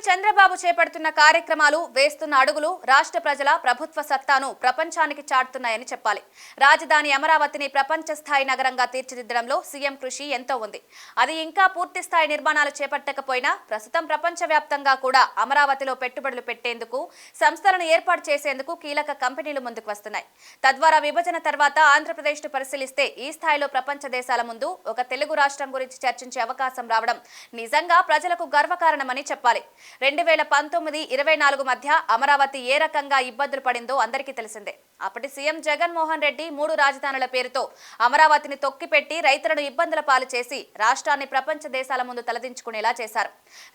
చంద్రబాబు చేపడుతున్న కార్యక్రమాలు వేస్తున్న అడుగులు రాష్ట్ర ప్రజల ప్రభుత్వ సత్తాను ప్రపంచానికి చాటుతున్నాయని చెప్పాలి. రాజధాని అమరావతిని ప్రపంచ స్థాయి నగరంగా తీర్చిదిద్దడంలో సీఎం కృషి ఎంతో ఉంది. అది ఇంకా పూర్తి స్థాయి నిర్మాణాలు చేపట్టకపోయినా ప్రస్తుతం ప్రపంచవ్యాప్తంగా కూడా అమరావతిలో పెట్టుబడులు పెట్టేందుకు సంస్థలను ఏర్పాటు చేసేందుకు కీలక కంపెనీలు ముందుకు వస్తున్నాయి. తద్వారా విభజన తర్వాత ఆంధ్రప్రదేశ్ను పరిశీలిస్తే ఈ స్థాయిలో ప్రపంచ దేశాల ముందు ఒక తెలుగు రాష్ట్రం గురించి చర్చించే అవకాశం రావడం నిజంగా ప్రజలకు గర్వకారణమని చెప్పాలి. 2019-24 మధ్య అమరావతి ఏ రకంగా ఇబ్బందులు పడిందో అందరికీ తెలిసిందే. అప్పటి సీఎం జగన్మోహన్ రెడ్డి 3 రాజధానుల పేరుతో అమరావతిని తొక్కిపెట్టి రైతులను ఇబ్బందుల పాలు చేసి రాష్ట్రాన్ని ప్రపంచ దేశాల ముందు తలదించుకునేలా చేశారు.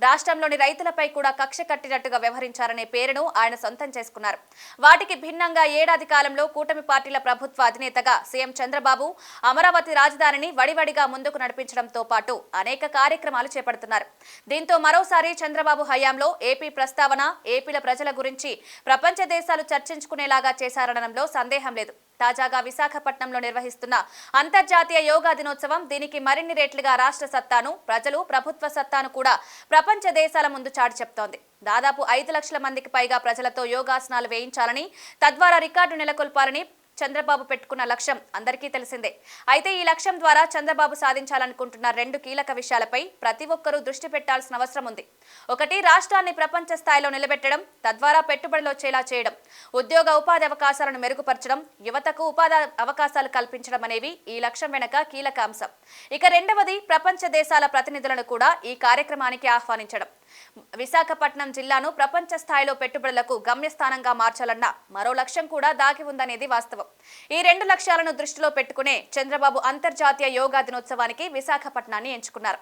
రాష్ట్రంలోని రైతులపై కూడా కక్ష కట్టినట్టుగా వ్యవహరించారనే పేరును ఆయన సొంతం చేసుకున్నారు. వాటికి భిన్నంగా ఏడాది కాలంలో కూటమి పార్టీల ప్రభుత్వ అధినేతగా సీఎం చంద్రబాబు అమరావతి రాజధానిని వడివడిగా ముందుకు నడిపించడంతో పాటు అనేక కార్యక్రమాలు చేపడుతున్నారు. దీంతో మరోసారి చంద్రబాబు హయాంలో ఏపీ ప్రస్తావన ఏపీల ప్రజల గురించి ప్రపంచ దేశాలు చర్చించుకునేలాగా చేశారనడంలో సందేహం లేదు. తాజాగా విశాఖపట్నంలో నిర్వహిస్తున్న అంతర్జాతీయ యోగా దినోత్సవం దీనికి మరిన్ని రేట్లుగా రాష్ట్ర సత్తాను, ప్రజలు, ప్రభుత్వ సత్తాను కూడా ప్రపంచ దేశాల ముందు చాటి చెప్తోంది. దాదాపు 5 లక్షల మందికి పైగా ప్రజలతో యోగాసనాలు వేయించాలని, తద్వారా రికార్డు నెలకొల్పాలని చంద్రబాబు పెట్టుకున్న లక్ష్యం అందరికీ తెలిసిందే. అయితే ఈ లక్ష్యం ద్వారా చంద్రబాబు సాధించాలనుకుంటున్న 2 కీలక విషయాలపై ప్రతి ఒక్కరూ దృష్టి పెట్టాల్సిన అవసరం ఉంది. ఒకటి, రాష్ట్రాన్ని ప్రపంచ స్థాయిలో నిలబెట్టడం, తద్వారా పెట్టుబడులు వచ్చేలా చేయడం, ఉద్యోగ ఉపాధి అవకాశాలను మెరుగుపరచడం, యువతకు ఉపాధి అవకాశాలు కల్పించడం అనేవి ఈ లక్ష్యం వెనుక కీలక అంశం. ఇక రెండవది, ప్రపంచ దేశాల ప్రతినిధులను కూడా ఈ కార్యక్రమానికి ఆహ్వానించడం. విశాఖపట్నం జిల్లాను ప్రపంచ స్థాయిలో పెట్టుబడులకు గమ్యస్థానంగా మార్చాలన్న మరో లక్ష్యం కూడా దాగి ఉందనేది వాస్తవం. ఈ 2 లక్ష్యాలను దృష్టిలో పెట్టుకునే చంద్రబాబు అంతర్జాతీయ యోగా దినోత్సవానికి విశాఖపట్నాన్ని ఎంచుకున్నారు.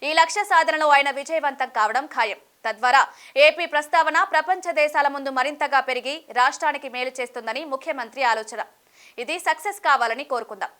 ఈ లక్ష్య సాధనలో ఆయన విజయవంతం కావడం ఖాయం. తద్వారా ఏపీ ప్రస్తావన ప్రపంచ దేశాల ముందు మరింతగా పెరిగి రాష్ట్రానికి మేలు చేస్తుందని ముఖ్యమంత్రి ఆలోచన. ఇది సక్సెస్ కావాలని కోరుకుందాం.